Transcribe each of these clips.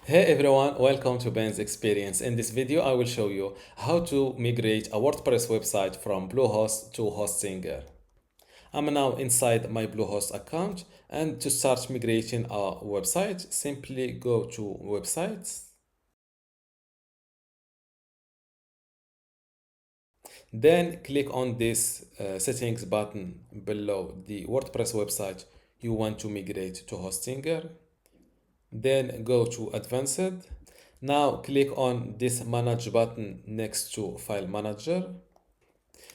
Hey everyone, welcome to Ben's Experience. In this video, I will show you how to migrate a WordPress website from Bluehost to Hostinger. I'm now inside my Bluehost account, and to start migrating a website, simply go to Websites. Then click on this settings button below the WordPress website you want to migrate to Hostinger. Then go to Advanced. Now click on this Manage button next to File Manager.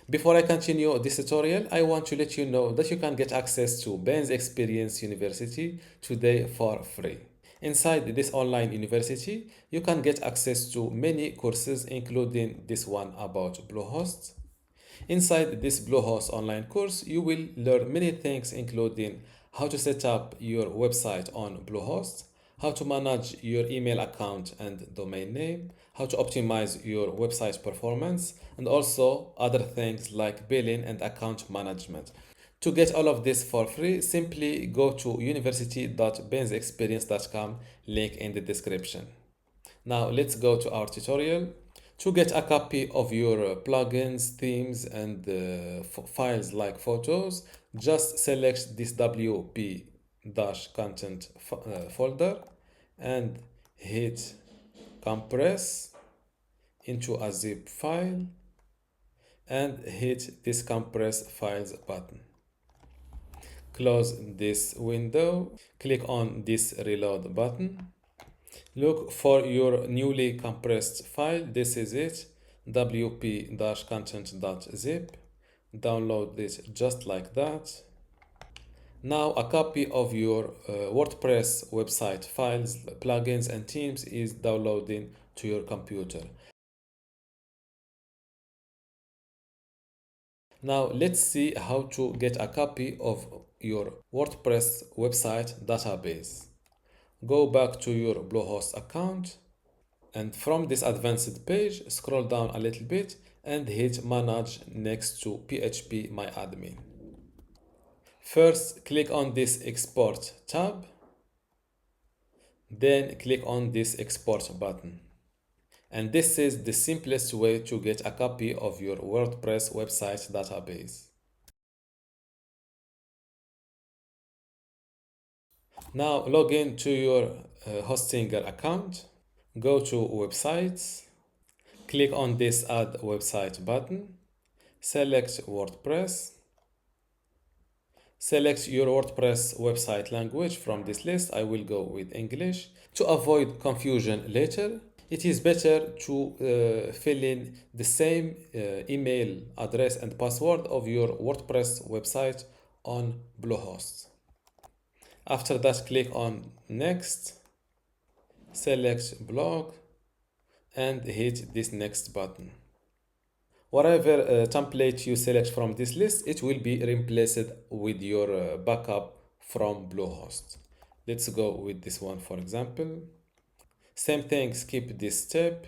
Before I continue this tutorial, I want to let you know that you can get access to Ben's Experience University today for free. Inside this online university, you can get access to many courses, including this one about Bluehost. Inside this Bluehost online course, you will learn many things, including how to set up your website on Bluehost, how to manage your email account and domain name, how to optimize your website performance, and also other things like billing and account management. To get all of this for free, simply go to university.bensexperience.com, link in the description. Now let's go to our tutorial. To get a copy of your plugins, themes, and files like photos, just select this WP-content folder and hit compress into a zip file and hit this compress files button. Close this window, click on this reload button. Look for your newly compressed file. This is it, wp-content.zip. Download this just like that. Now a copy of your WordPress website files, plugins, and themes is downloading to your computer. Now let's see how to get a copy of your WordPress website database. Go back to your Bluehost account, and from this advanced page, scroll down a little bit and hit Manage next to PHP My Admin. First, click on this Export tab, then click on this Export button. And this is the simplest way to get a copy of your WordPress website database. Now log in to your Hostinger account, go to Websites, click on this Add Website button, select WordPress, select your WordPress website language from this list. I will go with English. To avoid confusion later, it is better to fill in the same email address and password of your WordPress website on Bluehost. After that, click on Next, select Blog, and hit this Next button. Whatever template you select from this list, it will be replaced with your backup from Bluehost. Let's go with this one, for example. Same thing, skip this step.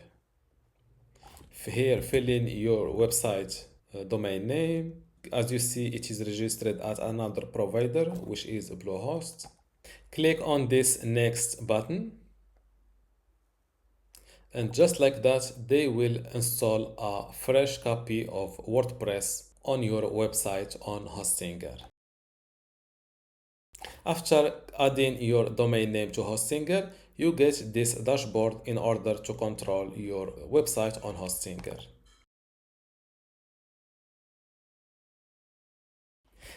Here, fill in your website domain name. As you see, it is registered at another provider, which is Bluehost. Click on this Next button. And just like that, they will install a fresh copy of WordPress on your website on Hostinger. After adding your domain name to Hostinger, you get this dashboard in order to control your website on Hostinger.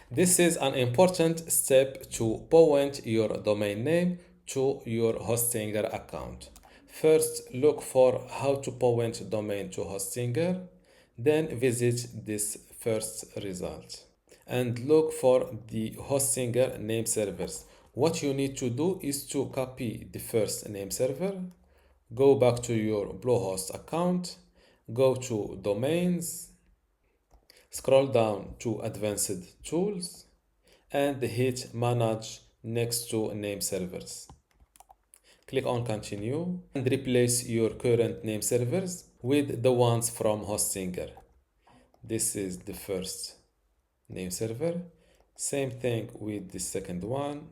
This is an important step to point your domain name to your Hostinger account. First, look for how to point domain to Hostinger, then visit this first result and look for the Hostinger name servers. What you need to do is to copy the first name server, go back to your Bluehost account, go to Domains, scroll down to Advanced Tools, and hit Manage next to Name Servers. Click on Continue and replace your current name servers with the ones from Hostinger. This is the first name server. Same thing with the second one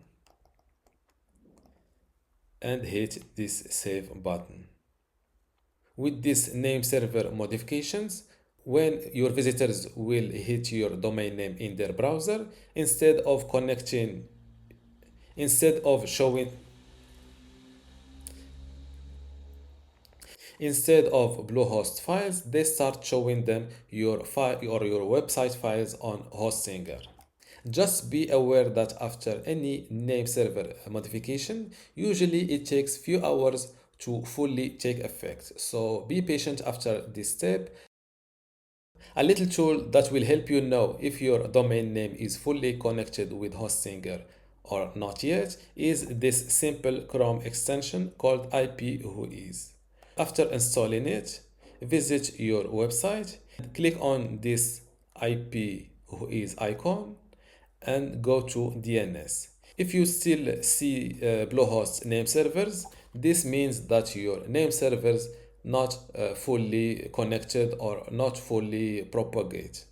and hit this save button. With this name server modifications, when your visitors will hit your domain name in their browser, instead of connecting, instead of showing instead of Bluehost files, they start showing them your file or your website files on Hostinger. Just be aware that after any name server modification, usually it takes few hours to fully take effect. So be patient after this step. A little tool that will help you know if your domain name is fully connected with Hostinger or not yet is this simple Chrome extension called IP-Whois. After installing it, visit your website, click on this IP-Whois icon and go to DNS. If you still see Bluehost name servers, this means that your name servers not fully connected or not fully propagate.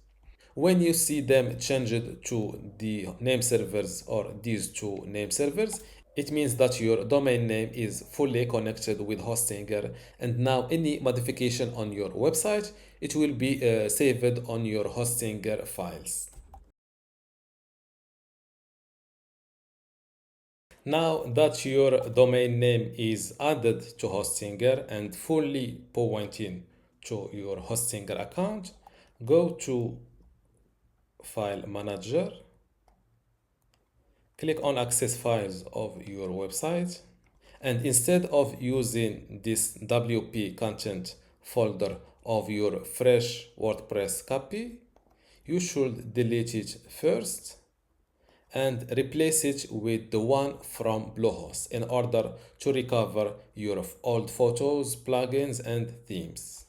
When you see them changed to the name servers or these two name servers, it means that your domain name is fully connected with Hostinger, and now any modification on your website, it will be saved on your Hostinger files. Now that your domain name is added to Hostinger and fully pointing to your Hostinger account, go to File Manager, click on Access Files of your website, and instead of using this WP content folder of your fresh WordPress copy, you should delete it first and replace it with the one from Bluehost in order to recover your old photos, plugins, and themes.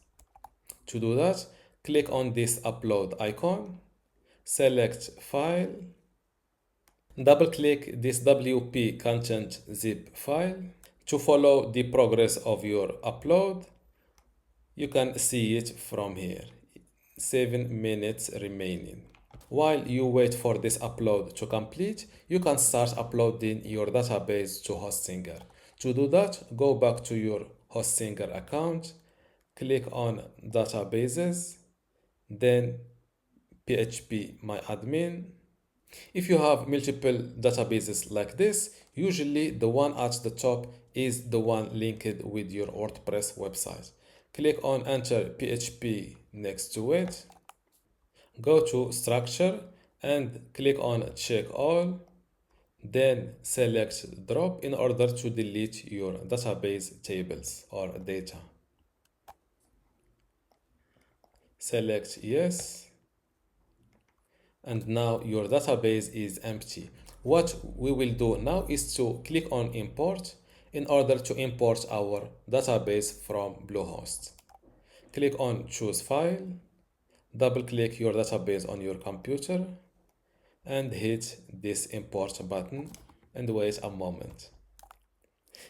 To do that, click on this upload icon, select file, double click this WP content zip file. To follow the progress of your upload, you can see it from here. 7 minutes remaining. While you wait for this upload to complete, you can start uploading your database to Hostinger. To do that, go back to your Hostinger account, click on Databases, then PHP My Admin. If you have multiple databases like this, usually the one at the top is the one linked with your WordPress website. Click on Enter PHP next to it. Go to Structure and click on Check All. Then select Drop in order to delete your database tables or data. Select Yes. And now your database is empty. What we will do now is to click on Import in order to import our database from Bluehost. Click on Choose File, double click your database on your computer and hit this import button and wait a moment.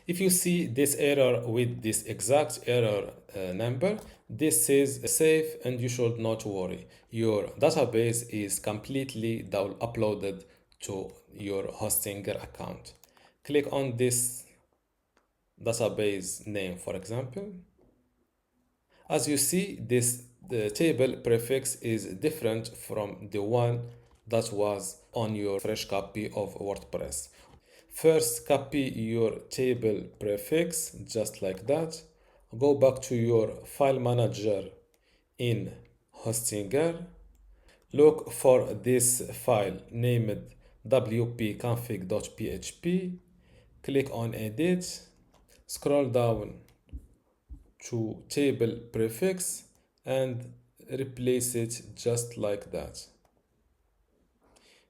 If you see this error with this exact error number, this is safe and you should not worry. Your database is completely uploaded to your Hostinger account. Click on this database name, for example. As you see, the table prefix is different from the one that was on your fresh copy of WordPress. First, copy your table prefix just like that. Go back to your file manager in Hostinger. Look for this file named wp-config.php. Click on Edit. Scroll down to table prefix and replace it just like that.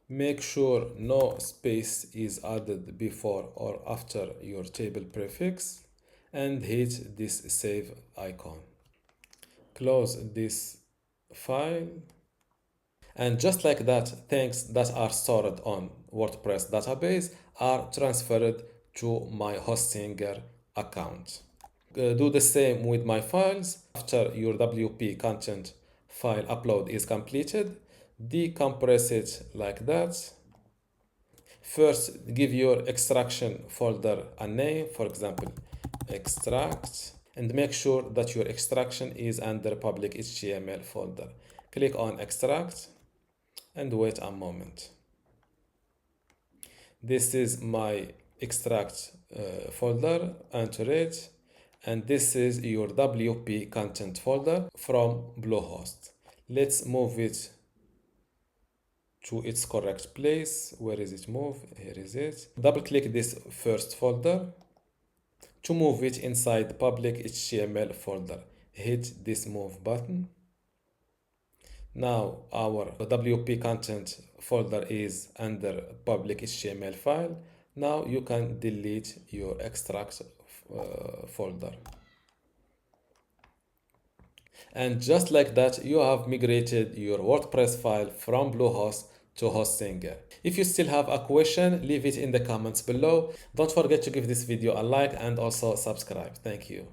Make sure no space is added before or after your table prefix and hit this save icon. Close this file. And just like that, things that are stored on WordPress database are transferred to my Hostinger account. Do the same with my files. After your WP content file upload is completed, decompress it like that. First, give your extraction folder a name, for example, extract, and make sure that your extraction is under public HTML folder. Click on extract and wait a moment. This is my extract folder, enter it, and this is your WP content folder from Bluehost. Let's move it to its correct place. Where is it moved? Here is it. Double click this first folder to move it inside public HTML folder. Hit this move button. Now our WP content folder is under public HTML file. Now you can delete your extract folder. And just like that, you have migrated your WordPress file from Bluehost to Hostinger. If you still have a question, leave it in the comments below. Don't forget to give this video a like and also subscribe. Thank you.